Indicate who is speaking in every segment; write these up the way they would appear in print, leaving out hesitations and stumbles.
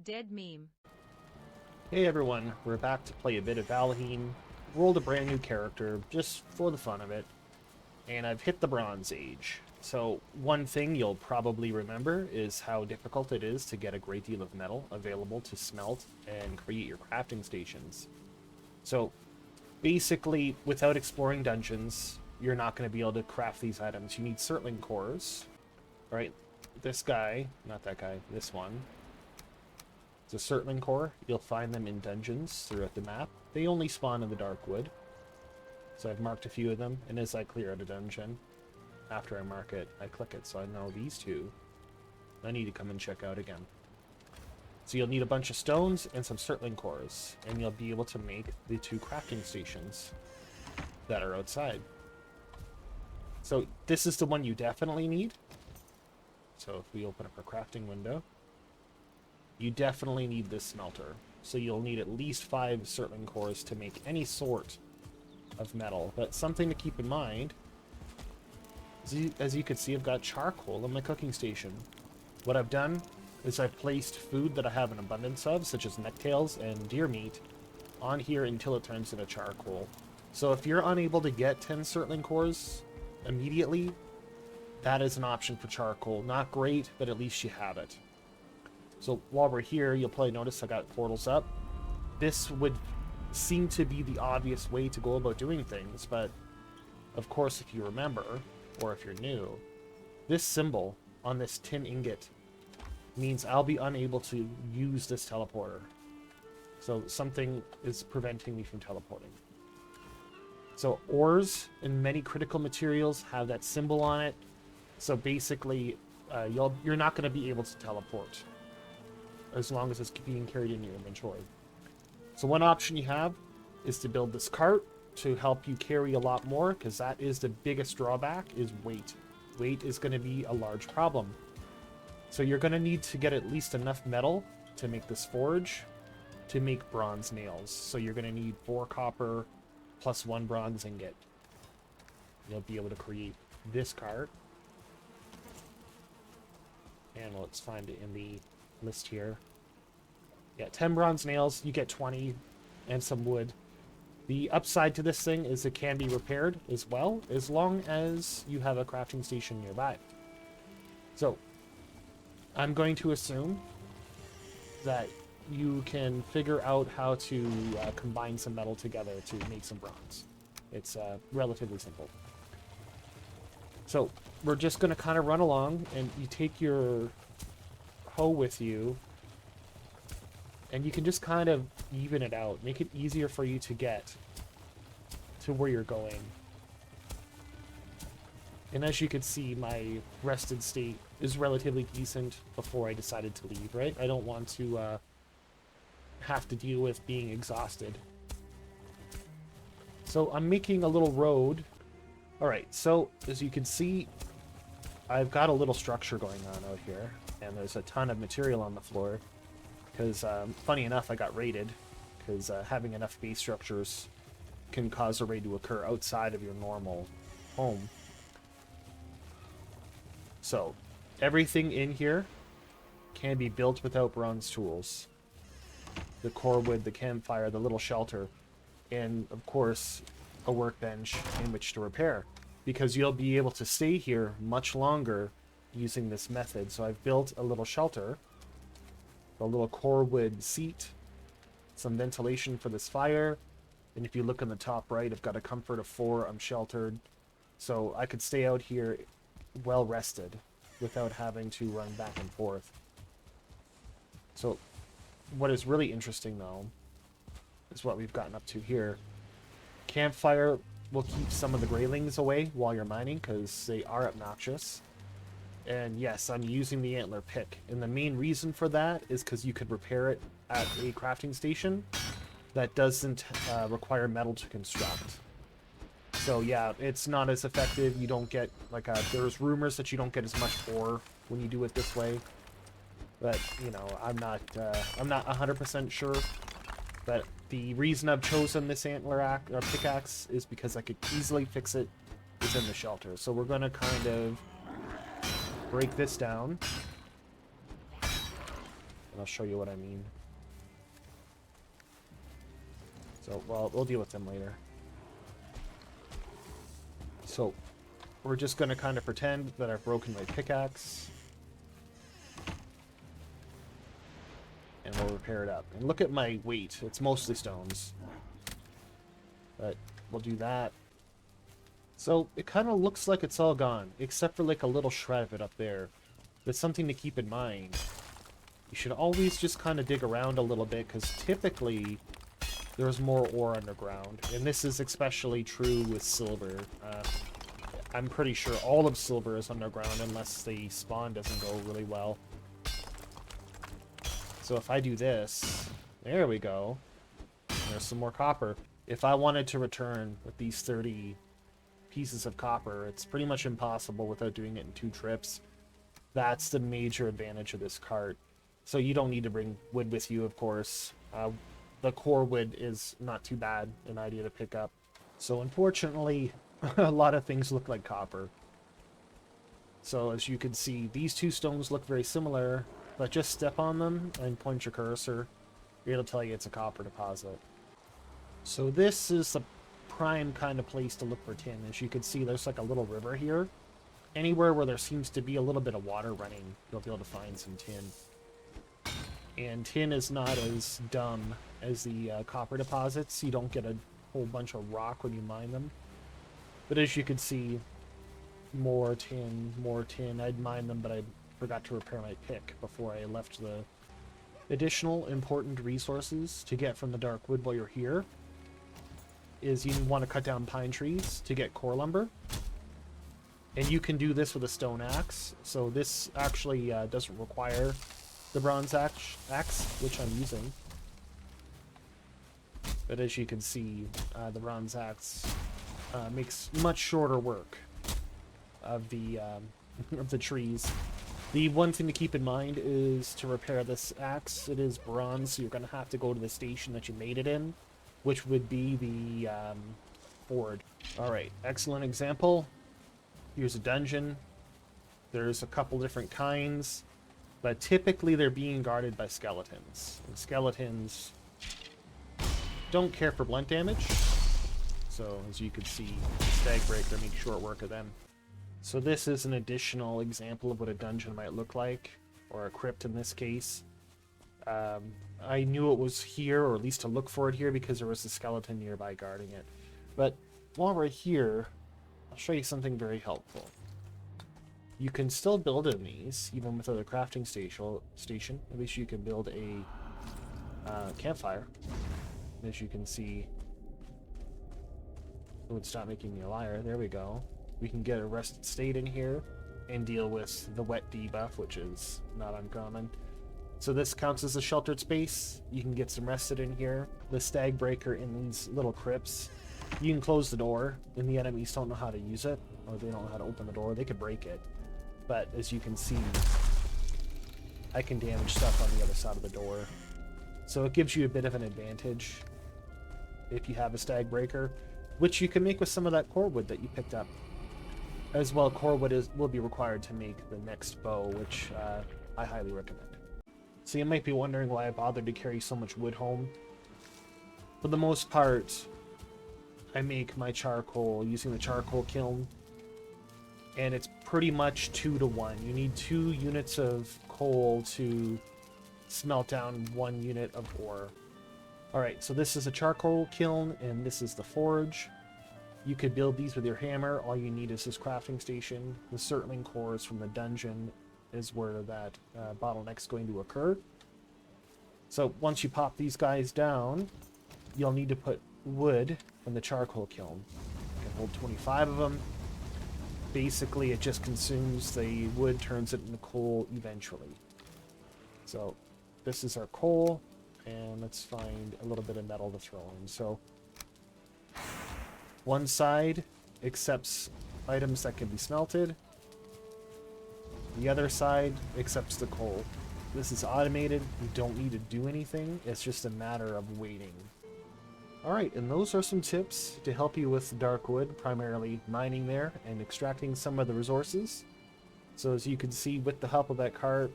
Speaker 1: Dead meme.
Speaker 2: Hey everyone, we're back to play a bit of Valheim. Rolled a brand new character, just for the fun of it. And I've hit the Bronze Age. So one thing you'll probably remember is how difficult it is to get a great deal of metal available to smelt and create your crafting stations. So basically, without exploring dungeons, you're not going to be able to craft these items. You need Smelting cores, right? This guy, not that guy, this one. It's a Smelting core. You'll find them in dungeons throughout the map. They only spawn in the Darkwood. So I've marked a few of them, and as I clear out a dungeon, after I mark it, I click it, so I know these two I need to come and check out again. So you'll need a bunch of stones and some Smelting cores, and you'll be able to make the two crafting stations that are outside. So this is the one you definitely need. So if we open up our crafting window, you definitely need this smelter. So you'll need at least 5 Smelting cores to make any sort of metal. But something to keep in mind, as you can see, I've got charcoal in my cooking station. What I've done is I've placed food that I have an abundance of, such as necktails and deer meat, on here until it turns into charcoal. So if you're unable to get 10 Smelting cores immediately, that is an option for charcoal. Not great, but at least you have it. So while we're here, you'll probably notice I got portals up. This would seem to be the obvious way to go about doing things, but of course, if you remember, or if you're new, this symbol on this tin ingot means I'll be unable to use this teleporter. So something is preventing me from teleporting. So ores and many critical materials have that symbol on it. So basically, you're not going to be able to teleport as long as it's being carried in your inventory. So one option you have is to build this cart to help you carry a lot more, because that is the biggest drawback, is weight. Weight is going to be a large problem. So you're going to need to get at least enough metal to make this forge to make bronze nails. So you're going to need 4 copper plus 1 bronze ingot. You'll be able to create this cart. And let's find it in the list here. Yeah, 10 bronze nails, you get 20, and some wood. The upside to this thing is it can be repaired as well, as long as you have a crafting station nearby. So, I'm going to assume that you can figure out how to combine some metal together to make some bronze. It's relatively simple. So, we're just going to kind of run along, and you take your hoe with you, and you can just kind of even it out, make it easier for you to get to where you're going. And as you can see, my rested state is relatively decent before I decided to leave, right? I don't want to have to deal with being exhausted. So I'm making a little road. Alright, so as you can see, I've got a little structure going on out here, and there's a ton of material on the floor. Because, funny enough, I got raided, because having enough base structures can cause a raid to occur outside of your normal home. So, everything in here can be built without bronze tools. The core wood, the campfire, the little shelter, and, of course, a workbench in which to repair. Because you'll be able to stay here much longer using this method. So I've built a little shelter, a little core wood seat, some ventilation for this fire, and if you look on the top right, I've got a comfort of 4. I'm sheltered, so I could stay out here well rested without having to run back and forth. So what is really interesting, though, is what we've gotten up to here. Campfire will keep some of the greylings away while you're mining, because they are obnoxious. And yes, I'm using the antler pick. And the main reason for that is because you could repair it at a crafting station that doesn't require metal to construct. So yeah, it's not as effective. You don't get, like, there's rumors that you don't get as much ore when you do it this way. But, you know, I'm not 100% sure. But the reason I've chosen this antler pickaxe is because I could easily fix it within the shelter. So we're going to kind of break this down And I'll show you what I mean. So, well, we'll deal with them later. So, we're just going to kind of pretend that I've broken my pickaxe. And we'll repair it up. And look at my weight. It's mostly stones. But we'll do that. So, it kind of looks like it's all gone, except for like a little shred of it up there. That's something to keep in mind. You should always just kind of dig around a little bit, because typically there's more ore underground. And this is especially true with silver. I'm pretty sure all of silver is underground unless the spawn doesn't go really well. So if I do this, there we go. There's some more copper. If I wanted to return with these 30 pieces of copper, it's pretty much impossible without doing it in 2 trips. That's the major advantage of this cart. So you don't need to bring wood with you, of course. The core wood is not too bad an idea to pick up. So unfortunately, a lot of things look like copper. So as you can see, these 2 stones look very similar, but just step on them and point your cursor. It'll tell you it's a copper deposit. So this is the prime kind of place to look for tin. As you can see, there's like a little river here. Anywhere where there seems to be a little bit of water running, you'll be able to find some tin. And tin is not as dumb as the copper deposits. You don't get a whole bunch of rock when you mine them. But as you can see, more tin, more tin. I'd mine them, but I forgot to repair my pick before I left the additional important resources to get from the dark wood while you're here is you want to cut down pine trees to get core lumber. And you can do this with a stone axe. So this actually doesn't require the bronze axe, which I'm using. But as you can see, the bronze axe makes much shorter work of the of the trees. The one thing to keep in mind is to repair this axe. It is bronze, so you're going to have to go to the station that you made it in, which would be the forge. Alright, excellent example. Here's a dungeon. There's a couple different kinds, but typically they're being guarded by skeletons. And skeletons don't care for blunt damage. So as you can see, Stag Breaker makes short work of them. So this is an additional example of what a dungeon might look like, or a crypt in this case. I knew it was here, or at least to look for it here, because there was a skeleton nearby guarding it. But while we're here, I'll show you something very helpful. You can still build in these, even without a crafting station. At least you can build a campfire. As you can see, it would stop making me a liar. There we go. We can get a rested state in here and deal with the wet debuff, which is not uncommon. So this counts as a sheltered space. You can get some rested in here. The Stag Breaker in these little crypts, you can close the door, and the enemies don't know how to use it, or they don't know how to open the door. They could break it. But as you can see, I can damage stuff on the other side of the door. So it gives you a bit of an advantage if you have a Stag Breaker, which you can make with some of that core wood that you picked up. As well, core wood will be required to make the next bow, which I highly recommend. So you might be wondering why I bothered to carry so much wood home. For the most part, I make my charcoal using the charcoal kiln, and it's pretty much 2 to 1. You need 2 units of coal to smelt down 1 unit of ore. Alright, so this is a charcoal kiln, and this is the forge. You could build these with your hammer. All you need is this crafting station. The Smelting cores from the dungeon is where that bottleneck's going to occur. So once you pop these guys down, you'll need to put wood from the charcoal kiln. You can hold 25 of them. Basically, it just consumes the wood, turns it into coal eventually. So this is our coal, and let's find a little bit of metal to throw in. So one side accepts items that can be smelted. The other side accepts the coal. This is automated. You don't need to do anything. It's just a matter of waiting. Alright, and those are some tips to help you with dark wood, primarily mining there and extracting some of the resources. So as you can see, with the help of that cart,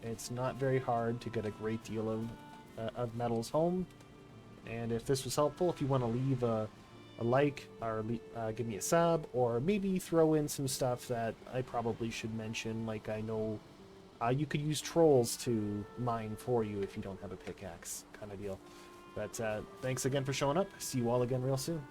Speaker 2: It's not very hard to get a great deal of metals home. And if this was helpful, if you want to leave a like or give me a sub, or maybe throw in some stuff that I probably should mention, like I know you could use trolls to mine for you if you don't have a pickaxe, kind of deal. But thanks again for showing up. See you all again real soon.